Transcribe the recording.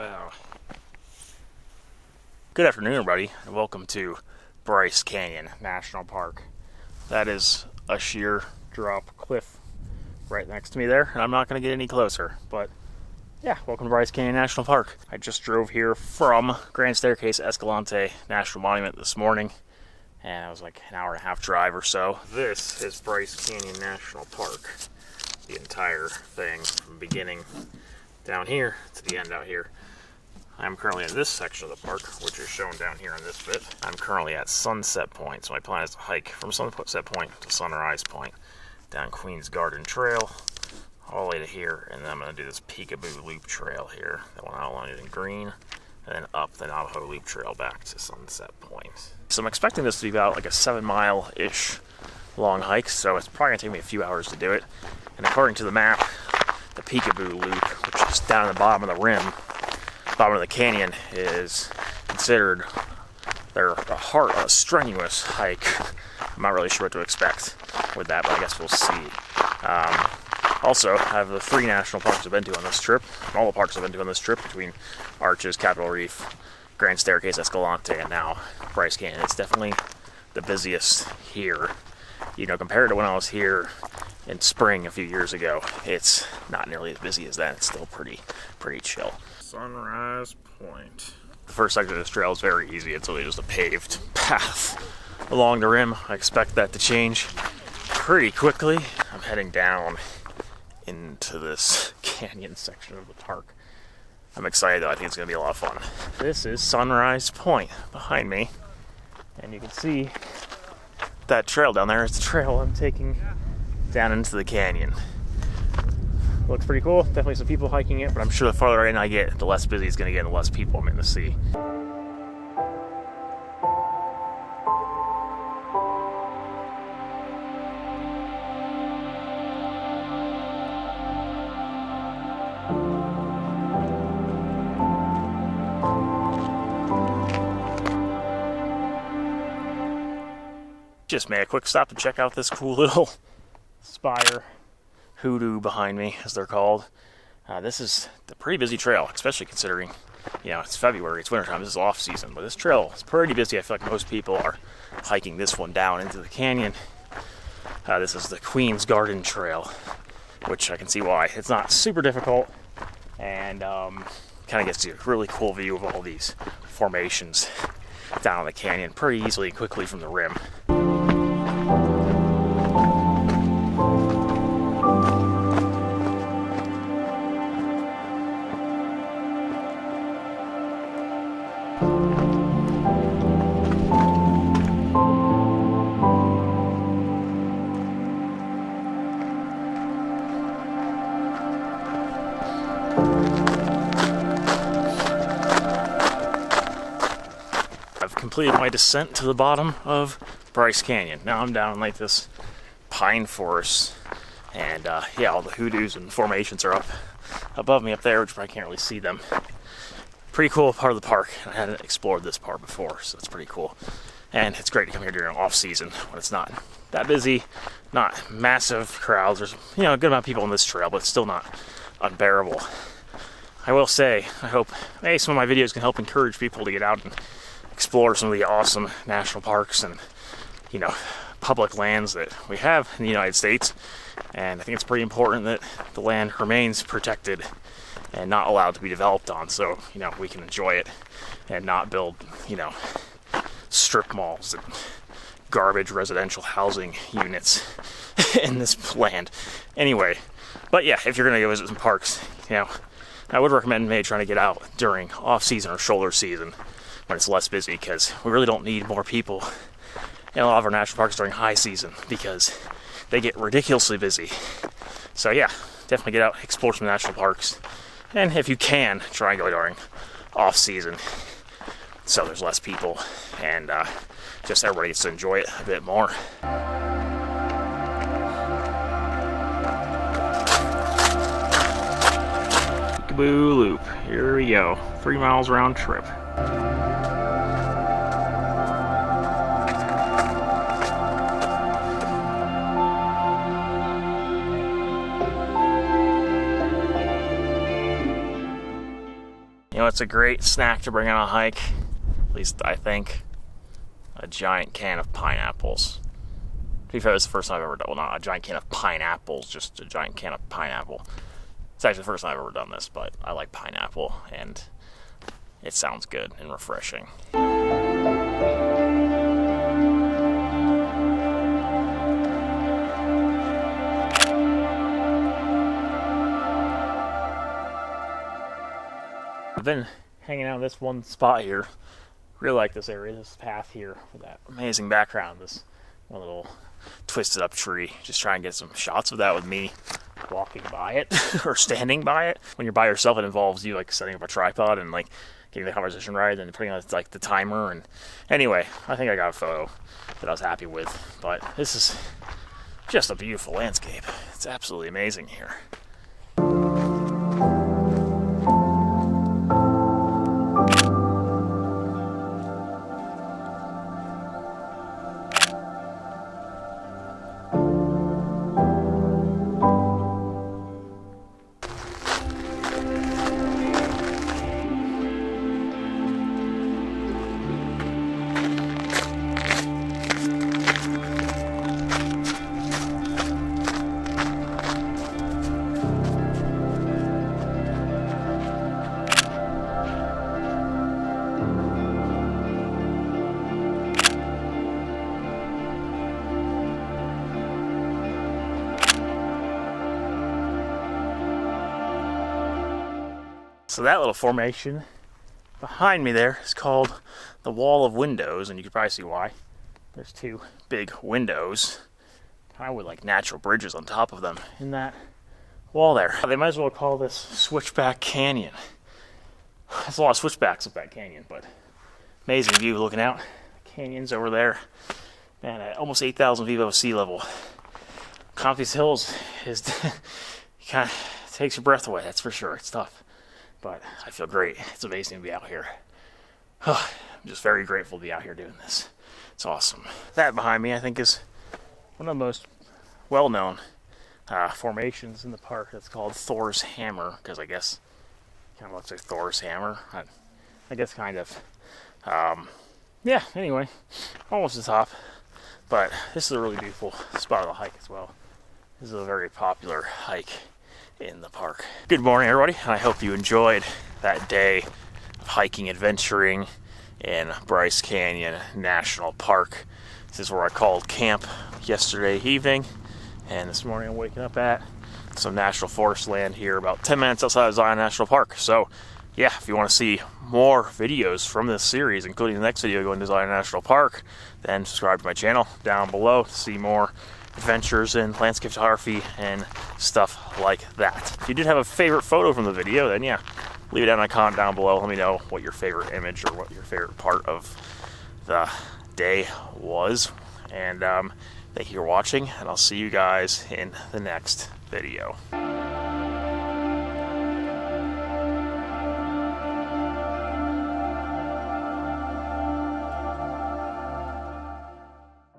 Wow. Good afternoon, everybody, and welcome to Bryce Canyon National Park. That is a sheer drop cliff right next to me there, and I'm not going to get any closer, but yeah, welcome to Bryce Canyon National Park. I just drove here from Grand Staircase Escalante National Monument this morning, and it was like an hour and a half drive or so. This is Bryce Canyon National Park. The entire thing from beginning down here to the end out here. I'm currently in this section of the park, which is shown down here in this bit. I'm currently at Sunset Point, so my plan is to hike from Sunset Point to Sunrise Point, down Queen's Garden Trail, all the way to here, and then I'm going to do this Peekaboo Loop Trail here, that one outlined in green, and then up the Navajo Loop Trail back to Sunset Point. So I'm expecting this to be about like a 7-mile-ish long hike, so it's probably going to take me a few hours to do it. And according to the map, the Peekaboo Loop, which is down at the bottom of the rim, bottom of the canyon, is considered a strenuous hike. I'm not really sure what to expect with that, but I guess we'll see. Also, I have the 3 national parks I've been to on this trip, all the parks I've been to on this trip, between Arches, Capitol Reef, Grand Staircase, Escalante, and now Bryce Canyon. It's definitely the busiest here. You know, compared to when I was here in spring a few years ago, it's not nearly as busy as that. It's still pretty chill. Sunrise Point. The first section of this trail is very easy. It's really just a paved path along the rim. I expect that to change pretty quickly. I'm heading down into this canyon section of the park. I'm excited though. I think it's going to be a lot of fun. This is Sunrise Point behind me, and you can see that trail down there is the trail I'm taking down into the canyon. Looks pretty cool. Definitely some people hiking it, but I'm sure the farther in I get, the less busy it's going to get and the less people I'm going to see. Just made a quick stop to check out this cool little spire hoodoo behind me, as they're called. This is a pretty busy trail, especially considering, you know, it's February, it's wintertime, this is off season, but this trail is pretty busy. I feel like most people are hiking this one down into the canyon. This is the Queen's Garden Trail, which I can see why. It's not super difficult, and kind of gets you a really cool view of all these formations down the canyon pretty easily and quickly from the rim. Completed my descent to the bottom of Bryce Canyon. Now I'm down in like this pine forest, and yeah, all the hoodoos and formations are up above me up there, which I can't really see them. Pretty cool part of the park. I hadn't explored this part before, so it's pretty cool. And it's great to come here during off season when it's not that busy, not massive crowds. There's, you know, a good amount of people on this trail, but it's still not unbearable. I will say, I hope some of my videos can help encourage people to get out and explore some of the awesome national parks and, you know, public lands that we have in the United States. And I think it's pretty important that the land remains protected and not allowed to be developed on, so, you know, we can enjoy it and not build, you know, strip malls and garbage residential housing units in this land. Anyway, but yeah, if you're gonna go visit some parks, you know, I would recommend maybe trying to get out during off season or shoulder season when it's less busy, because we really don't need more people in a lot of our national parks during high season because they get ridiculously busy. So yeah, definitely get out, explore some national parks, and if you can, try and go during off season so there's less people and just everybody gets to enjoy it a bit more. Peekaboo Loop, here we go, 3 miles round trip. know, it's a great snack to bring on a hike, at least I think. A giant can of pineapples. To be fair, this is the first time I've ever done, well, not a giant can of pineapples, just a giant can of pineapple. It's actually the first time I've ever done this, but I like pineapple, and it sounds good and refreshing. I've been hanging out in this one spot here. Really like this area, this path here with that amazing background, this one little twisted up tree. Just try and get some shots of that with me walking by it or standing by it. When you're by yourself, it involves you like setting up a tripod and like getting the composition right and putting on like the timer. And anyway, I think I got a photo that I was happy with. But this is just a beautiful landscape. It's absolutely amazing here. So that little formation behind me there is called the Wall of Windows, and you can probably see why. There's two big windows, kind of with like natural bridges on top of them in that wall there. They might as well call this Switchback Canyon. There's a lot of switchbacks up that canyon, but amazing view looking out. The canyon's over there, man, at almost 8,000 feet above sea level. Climbing these hills is kind of takes your breath away, that's for sure. It's tough. But I feel great. It's amazing to be out here. I'm just very grateful to be out here doing this. It's awesome. That behind me, I think, is one of the most well-known formations in the park. That's called Thor's Hammer, because I guess it kind of looks like Thor's hammer. I guess kind of. Yeah, anyway, almost the top. But this is a really beautiful spot of the hike as well. This is a very popular hike in the park. Good morning, everybody, and I hope you enjoyed that day of hiking, adventuring in Bryce Canyon National Park. This is where I called camp yesterday evening, and this morning I'm waking up at some national forest land here about 10 minutes outside of Zion National Park. So yeah, if you want to see more videos from this series, including the next video going to Zion National Park, then subscribe to my channel down below to see more adventures in landscape photography and stuff like that. If you did have a favorite photo from the video, then yeah, leave it down in a comment down below. Let me know what your favorite image or what your favorite part of the day was. And thank you for watching, and I'll see you guys in the next video.